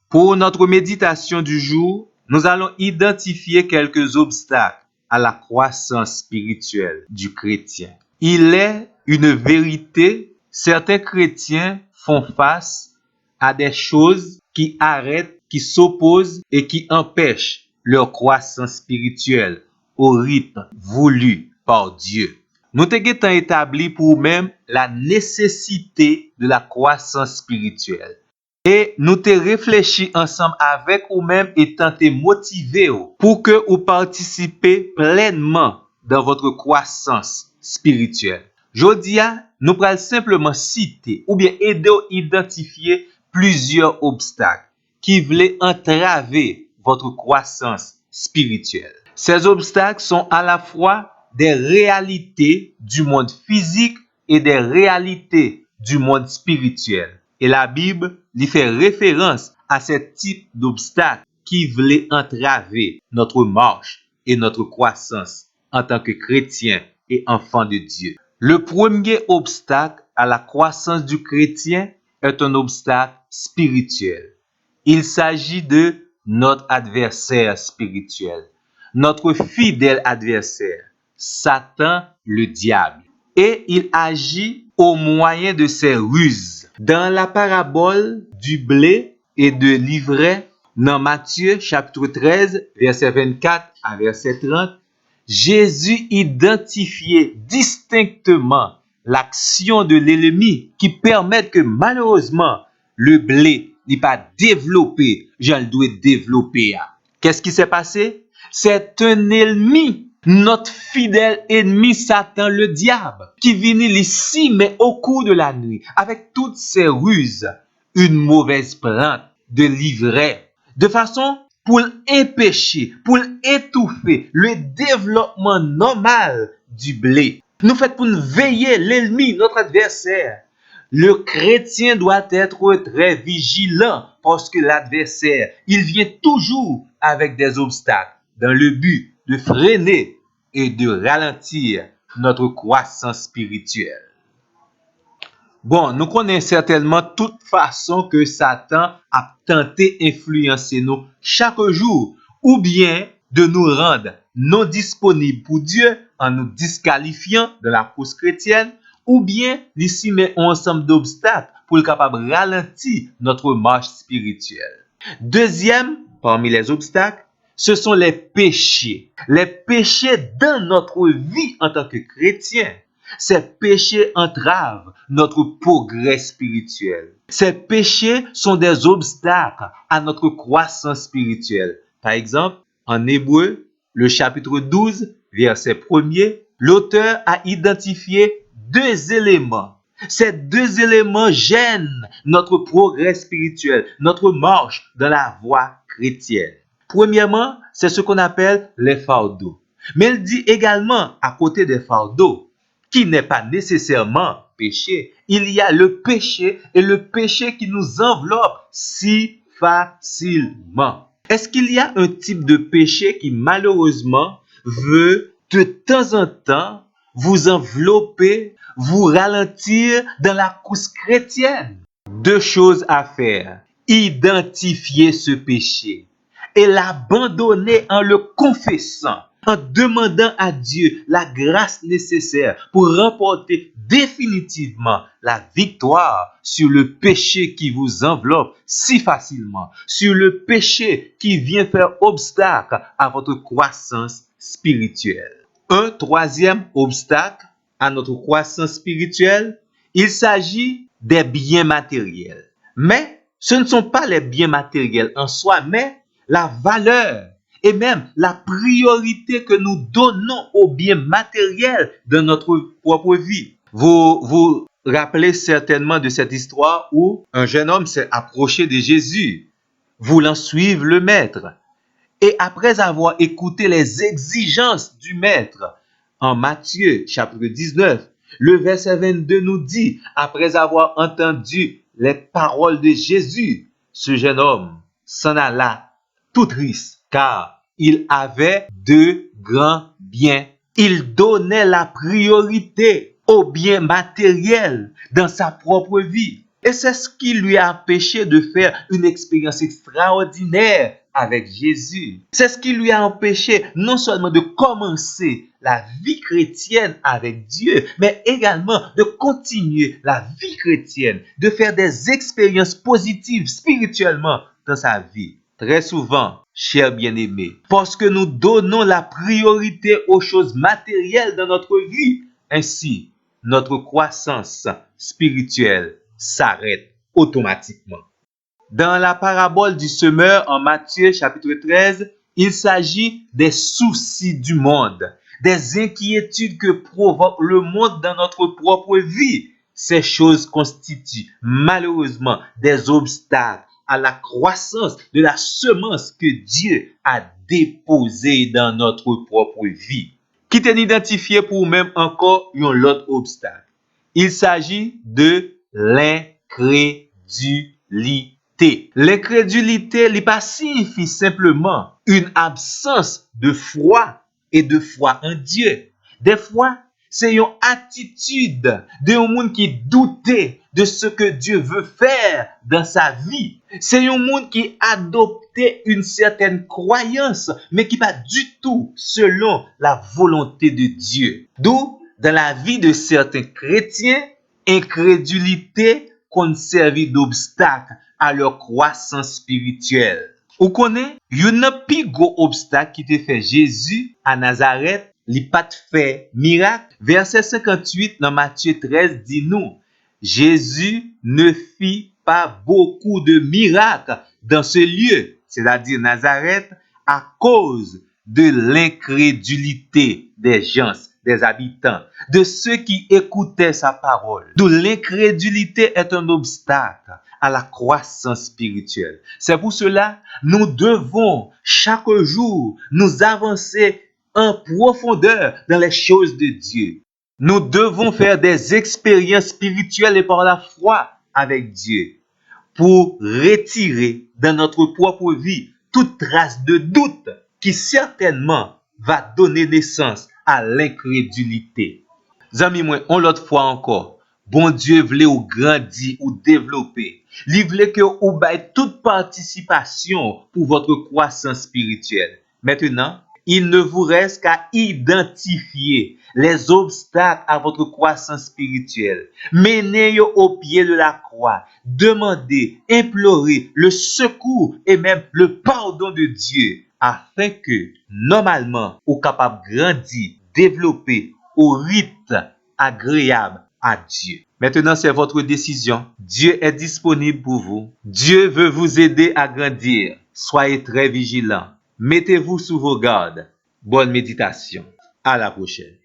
Pour notre méditation du jour, nous allons identifier quelques obstacles à la croissance spirituelle du chrétien. Il est une vérité, certains chrétiens font face à des choses qui arrêtent, qui s'opposent et qui empêchent leur croissance spirituelle au rythme voulu par Dieu. Nous t'avons établi pour même la nécessité de la croissance spirituelle. Et nous te réfléchi ensemble avec ou même et te motiver pour que vous participez pleinement dans votre croissance spirituelle. Jodia, nous allons simplement citer ou bien aider à identifier plusieurs obstacles qui veulent entraver votre croissance spirituelle. Ces obstacles sont à la fois des réalités du monde physique et des réalités du monde spirituel. Et la Bible lui fait référence à ce type d'obstacles qui veulent entraver notre marche et notre croissance en tant que chrétien et enfant de Dieu. Le premier obstacle à la croissance du chrétien est un obstacle spirituel. Il s'agit de notre adversaire spirituel, notre fidèle adversaire, Satan le diable. Et il agit au moyen de ses ruses. Dans la parabole du blé et de l'ivraie, dans Matthieu chapitre 13, verset 24 à verset 30, Jésus identifiait distinctement l'action de l'ennemi qui permet que malheureusement le blé n'est pas développé, j'en dois développer. Qu'est-ce qui s'est passé? C'est un ennemi, notre fidèle ennemi Satan le diable, qui vient ici mais au cours de la nuit avec toutes ses ruses, une mauvaise plante de l'ivraie, de façon pour empêcher, pour étouffer le développement normal du blé. Nous faisons pour nous veiller l'ennemi, notre adversaire. Le chrétien doit être très vigilant parce que l'adversaire, il vient toujours avec des obstacles dans le but de freiner et de ralentir notre croissance spirituelle. Bon, nous connaissons certainement toute façon que Satan a tenté d'influencer nous chaque jour ou bien de nous rendre non disponibles pour Dieu en nous disqualifiant de la course chrétienne ou bien ici met un ensemble d'obstacles pour être capable de ralentir notre marche spirituelle. Deuxième, parmi les obstacles, ce sont les péchés. Les péchés dans notre vie en tant que chrétien. Ces péchés entravent notre progrès spirituel. Ces péchés sont des obstacles à notre croissance spirituelle. Par exemple, en Hébreu, le chapitre 12, verset 1er, l'auteur a identifié deux éléments. Ces deux éléments gênent notre progrès spirituel, notre marche dans la voie chrétienne. Premièrement, c'est ce qu'on appelle les fardeaux. Mais il dit également, à côté des fardeaux, qui n'est pas nécessairement péché, il y a le péché et le péché qui nous enveloppe si facilement. Est-ce qu'il y a un type de péché qui malheureusement veut de temps en temps vous envelopper, vous ralentir dans la course chrétienne? Deux choses à faire. Identifier ce péché et l'abandonner en le confessant, en demandant à Dieu la grâce nécessaire pour remporter définitivement la victoire sur le péché qui vous enveloppe si facilement, sur le péché qui vient faire obstacle à votre croissance spirituelle. Un troisième obstacle à notre croissance spirituelle, il s'agit des biens matériels. Mais ce ne sont pas les biens matériels en soi, mais la valeur et même la priorité que nous donnons aux biens matériels de notre propre vie. Vous rappelez certainement de cette histoire où un jeune homme s'est approché de Jésus, voulant suivre le maître. Et après avoir écouté les exigences du maître, en Matthieu chapitre 19, le verset 22 nous dit, après avoir entendu les paroles de Jésus, ce jeune homme s'en alla tout triste, car il avait de grands biens. Il donnait la priorité aux biens matériels dans sa propre vie. Et c'est ce qui lui a empêché de faire une expérience extraordinaire avec Jésus. C'est ce qui lui a empêché non seulement de commencer la vie chrétienne avec Dieu, mais également de continuer la vie chrétienne, de faire des expériences positives spirituellement dans sa vie. Très souvent, chers bien-aimés, parce que nous donnons la priorité aux choses matérielles dans notre vie, ainsi, notre croissance spirituelle s'arrête automatiquement. Dans la parabole du semeur en Matthieu chapitre 13, il s'agit des soucis du monde, des inquiétudes que provoque le monde dans notre propre vie. Ces choses constituent malheureusement des obstacles à la croissance de la semence que Dieu a déposée dans notre propre vie. Qui t'en identifié pour même encore un autre obstacle. Il s'agit de l'incrédulité. L'incrédulité n'est pas signifie simplement une absence de foi et de foi en Dieu. Des fois, c'est une attitude d'un monde qui doutait de ce que Dieu veut faire dans sa vie. C'est un monde qui adoptait une certaine croyance, mais qui pas du tout selon la volonté de Dieu. D'où, dans la vie de certains chrétiens, incrédulité qu'on servit d'obstacle à leur croissance spirituelle. Ou connaît, yon pi gros obstacle qui te fait Jésus à Nazareth, li pat fait miracle. Verset 58 dans Matthieu 13 dit nous, Jésus ne fit pas beaucoup de miracles dans ce lieu, c'est-à-dire Nazareth, à cause de l'incrédulité des gens, des habitants, de ceux qui écoutaient sa parole. D'où l'incrédulité est un obstacle à la croissance spirituelle. C'est pour cela, nous devons chaque jour nous avancer en profondeur dans les choses de Dieu. Nous devons faire des expériences spirituelles et par la foi avec Dieu pour retirer dans notre propre vie toute trace de doute qui certainement va donner naissance à l'incrédulité. Zami moi, on l'autre fois encore, bon Dieu voulait ou grandir ou développer. Il voulait que vous baille toute participation pour votre croissance spirituelle. Maintenant, il ne vous reste qu'à identifier les obstacles à votre croissance spirituelle. Menez-vous au pied de la croix. Demandez, implorez le secours et même le pardon de Dieu afin que, normalement, vous capable de grandir, développer au rythme agréable à Dieu. Maintenant, c'est votre décision. Dieu est disponible pour vous. Dieu veut vous aider à grandir. Soyez très vigilants. Mettez-vous sous vos gardes. Bonne méditation. À la prochaine.